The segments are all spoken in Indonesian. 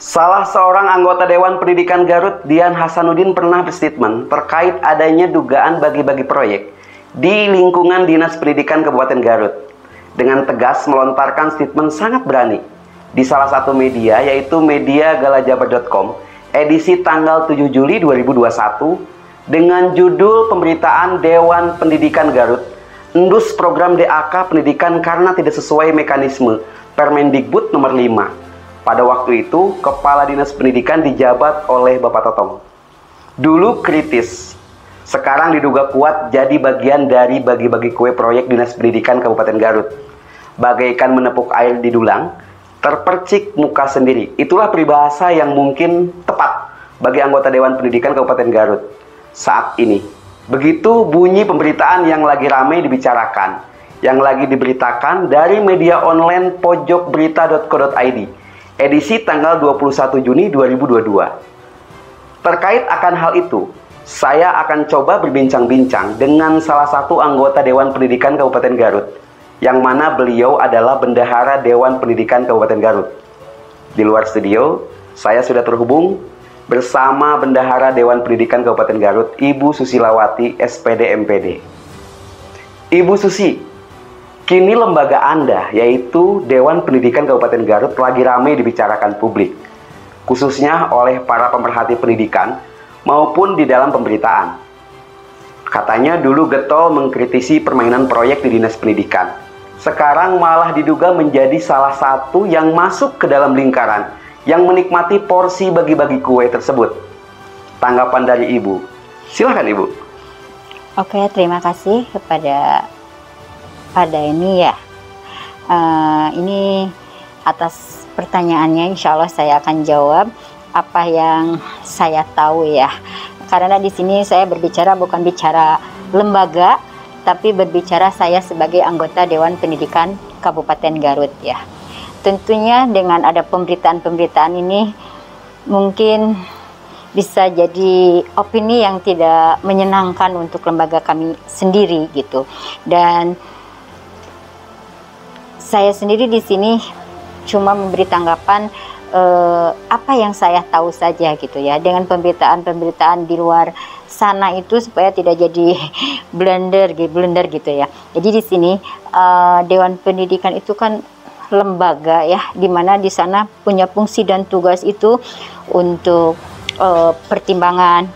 Salah seorang anggota Dewan Pendidikan Garut, Dian Hasanuddin, pernah berstatement terkait adanya dugaan bagi-bagi proyek di lingkungan Dinas Pendidikan Kabupaten Garut. Dengan tegas melontarkan statement sangat berani di salah satu media, yaitu media galajabar.com, edisi tanggal 7 Juli 2021, dengan judul pemberitaan Dewan Pendidikan Garut, endus program DAK pendidikan karena tidak sesuai mekanisme Permendikbud nomor 5. Pada waktu itu, Kepala Dinas Pendidikan dijabat oleh Bapak Totong. Dulu kritis, sekarang diduga kuat jadi bagian dari bagi-bagi kue proyek Dinas Pendidikan Kabupaten Garut. Bagaikan menepuk air di dulang, terpercik muka sendiri. Itulah peribahasa yang mungkin tepat bagi anggota Dewan Pendidikan Kabupaten Garut saat ini. Begitu bunyi pemberitaan yang lagi ramai dibicarakan, yang lagi diberitakan dari media online pojokberita.co.id. Edisi tanggal 21 Juni 2022. Terkait akan hal itu, saya akan coba berbincang-bincang dengan salah satu anggota Dewan Pendidikan Kabupaten Garut, yang mana beliau adalah Bendahara Dewan Pendidikan Kabupaten Garut. Di luar studio, saya sudah terhubung bersama Bendahara Dewan Pendidikan Kabupaten Garut, Ibu Susilawati, SPD MPD. Ibu Susi, kini lembaga Anda, yaitu Dewan Pendidikan Kabupaten Garut, lagi ramai dibicarakan publik, khususnya oleh para pemerhati pendidikan maupun di dalam pemberitaan. Katanya dulu getol mengkritisi permainan proyek di Dinas Pendidikan. Sekarang malah diduga menjadi salah satu yang masuk ke dalam lingkaran yang menikmati porsi bagi-bagi kue tersebut. Tanggapan dari Ibu. Silakan Ibu. Oke, terima kasih pada ini ya. Ini atas pertanyaannya, insya Allah saya akan jawab apa yang saya tahu ya. Karena di sini saya berbicara bukan bicara lembaga, tapi berbicara saya sebagai anggota Dewan Pendidikan Kabupaten Garut ya. Tentunya dengan ada pemberitaan-pemberitaan ini mungkin bisa jadi opini yang tidak menyenangkan untuk lembaga kami sendiri gitu. Dan saya sendiri di sini cuma memberi tanggapan apa yang saya tahu saja gitu ya, dengan pemberitaan-pemberitaan di luar sana itu supaya tidak jadi blunder gitu ya. Jadi di sini Dewan Pendidikan itu kan lembaga ya, dimana di sana punya fungsi dan tugas itu untuk pertimbangan,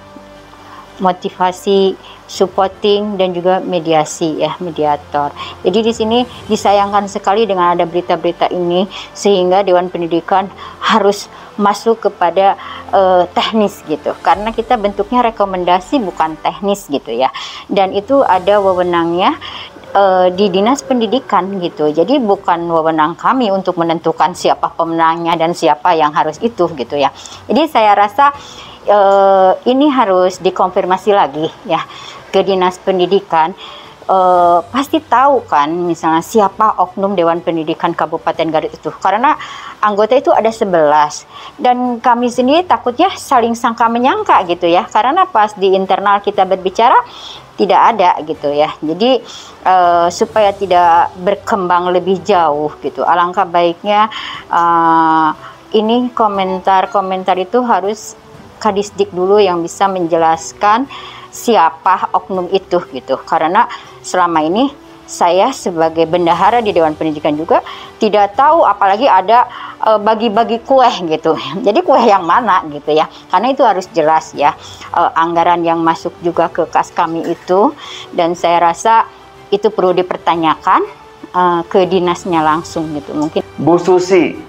motivasi, supporting, dan juga mediasi ya, mediator. Jadi di sini disayangkan sekali dengan ada berita-berita ini, sehingga Dewan Pendidikan harus masuk kepada teknis gitu, karena kita bentuknya rekomendasi bukan teknis gitu ya, dan itu ada wewenangnya di Dinas Pendidikan gitu. Jadi bukan wewenang kami untuk menentukan siapa pemenangnya dan siapa yang harus itu gitu ya. Jadi saya rasa ini harus dikonfirmasi lagi ya ke Dinas Pendidikan. Pasti tahu kan misalnya siapa oknum Dewan Pendidikan Kabupaten Garut itu, karena anggota itu ada 11 dan kami sendiri takutnya saling sangka menyangka gitu ya, karena pas di internal kita berbicara tidak ada gitu ya. Jadi supaya tidak berkembang lebih jauh gitu, alangkah baiknya ini komentar-komentar itu harus Kadisdik dulu yang bisa menjelaskan siapa oknum itu gitu, karena selama ini saya sebagai bendahara di Dewan Pendidikan juga tidak tahu, apalagi ada bagi-bagi kue gitu. Jadi kue yang mana gitu ya, karena itu harus jelas ya, anggaran yang masuk juga ke kas kami itu, dan saya rasa itu perlu dipertanyakan ke dinasnya langsung gitu. Mungkin Bu Susi,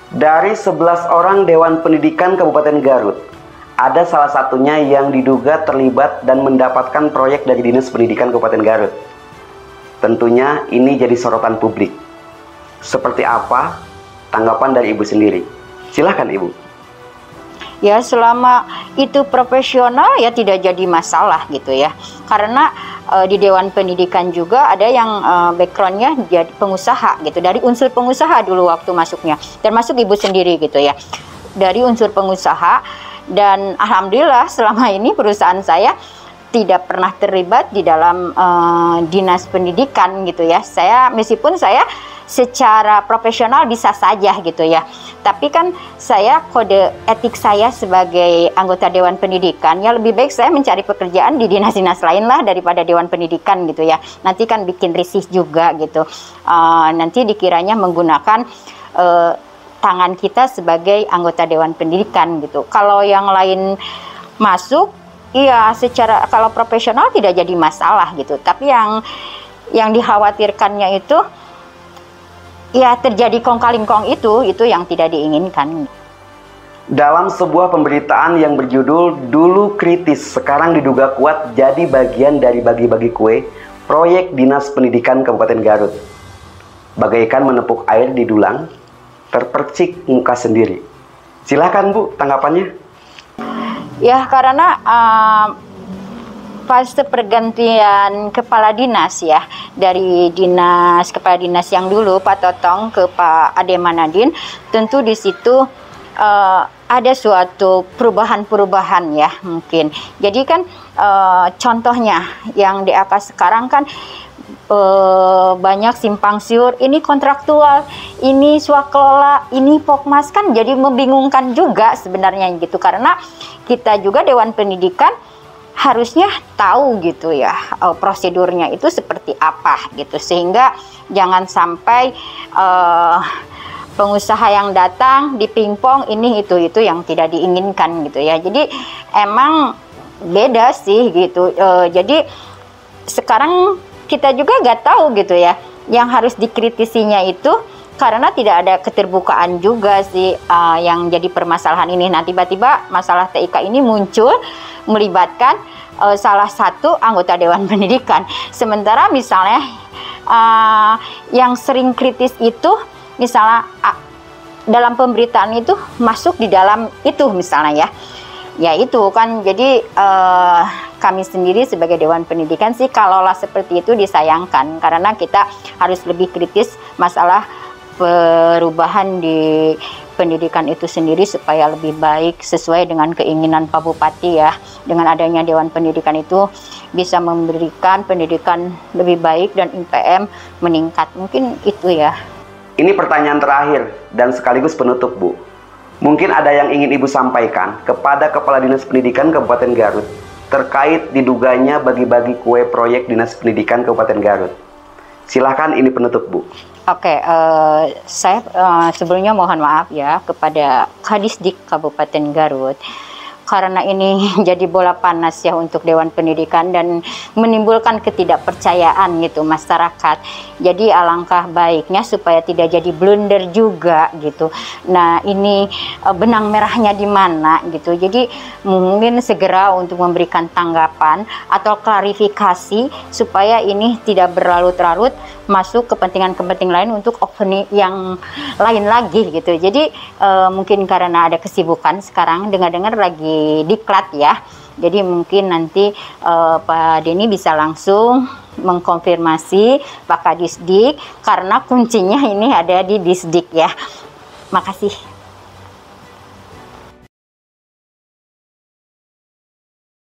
dari 11 orang Dewan Pendidikan Kabupaten Garut, ada salah satunya yang diduga terlibat dan mendapatkan proyek dari Dinas Pendidikan Kabupaten Garut. Tentunya ini jadi sorotan publik. Seperti apa tanggapan dari Ibu sendiri? Silahkan Ibu. Ya, selama itu profesional ya tidak jadi masalah gitu ya. Karena di Dewan Pendidikan juga ada yang backgroundnya jadi pengusaha gitu. Dari unsur pengusaha dulu waktu masuknya. Termasuk Ibu sendiri gitu ya. Dari unsur pengusaha. Dan alhamdulillah selama ini perusahaan saya tidak pernah terlibat di dalam dinas pendidikan gitu ya. Meskipun saya secara profesional bisa saja gitu ya. Tapi kan saya kode etik saya sebagai anggota Dewan Pendidikan, ya lebih baik saya mencari pekerjaan di dinas-dinas lain lah daripada Dewan Pendidikan gitu ya. Nanti kan bikin risih juga gitu. Nanti dikiranya menggunakan tangan kita sebagai anggota Dewan Pendidikan gitu. Kalau yang lain masuk, iya secara kalau profesional tidak jadi masalah gitu. Tapi yang dikhawatirkannya itu ya terjadi kong kali kong itu yang tidak diinginkan. Dalam sebuah pemberitaan yang berjudul "Dulu Kritis, Sekarang Diduga Kuat Jadi Bagian dari Bagi-Bagi Kue", proyek Dinas Pendidikan Kabupaten Garut, bagaikan menepuk air di dulang, terpercik muka sendiri. Silahkan Bu, tanggapannya. Ya karena fase pergantian kepala dinas ya, dari kepala dinas yang dulu Pak Totong ke Pak Ade Manadin, tentu di situ ada suatu perubahan-perubahan ya mungkin. Jadi kan contohnya yang DAK sekarang kan banyak simpang siur, ini kontraktual, ini swakelola, ini pokmas, kan jadi membingungkan juga sebenarnya gitu, karena kita juga Dewan Pendidikan harusnya tahu gitu ya prosedurnya itu seperti apa gitu, sehingga jangan sampai pengusaha yang datang di pingpong ini itu yang tidak diinginkan gitu ya. Jadi emang beda sih gitu. Jadi sekarang kita juga nggak tahu gitu ya, yang harus dikritisinya itu karena tidak ada keterbukaan juga sih yang jadi permasalahan ini. Nah tiba-tiba masalah TIK ini muncul melibatkan salah satu anggota Dewan Pendidikan. Sementara misalnya yang sering kritis itu misalnya dalam pemberitaan itu masuk di dalam itu misalnya ya itu kan. Jadi kami sendiri sebagai Dewan Pendidikan sih kalaulah seperti itu disayangkan, karena kita harus lebih kritis masalah perubahan di pendidikan itu sendiri supaya lebih baik sesuai dengan keinginan Pak Bupati ya. Dengan adanya Dewan Pendidikan itu bisa memberikan pendidikan lebih baik dan IPM meningkat. Mungkin itu ya. Ini pertanyaan terakhir dan sekaligus penutup Bu. Mungkin ada yang ingin Ibu sampaikan kepada Kepala Dinas Pendidikan Kabupaten Garut terkait diduganya bagi-bagi kue proyek Dinas Pendidikan Kabupaten Garut. Silahkan, ini penutup Bu. Oke, saya sebelumnya mohon maaf ya kepada Kadisdik Kabupaten Garut, karena ini jadi bola panas ya untuk Dewan Pendidikan dan menimbulkan ketidakpercayaan gitu masyarakat. Jadi alangkah baiknya supaya tidak jadi blunder juga gitu. Nah ini benang merahnya di mana gitu. Jadi mungkin segera untuk memberikan tanggapan atau klarifikasi supaya ini tidak berlarut-larut masuk kepentingan-kepentingan lain untuk opini yang lain lagi gitu. Jadi mungkin karena ada kesibukan sekarang, dengar-dengar lagi diklat ya. Jadi mungkin nanti Pak Denny bisa langsung mengkonfirmasi Pak Kadisdik, karena kuncinya ini ada di Disdik ya. Makasih.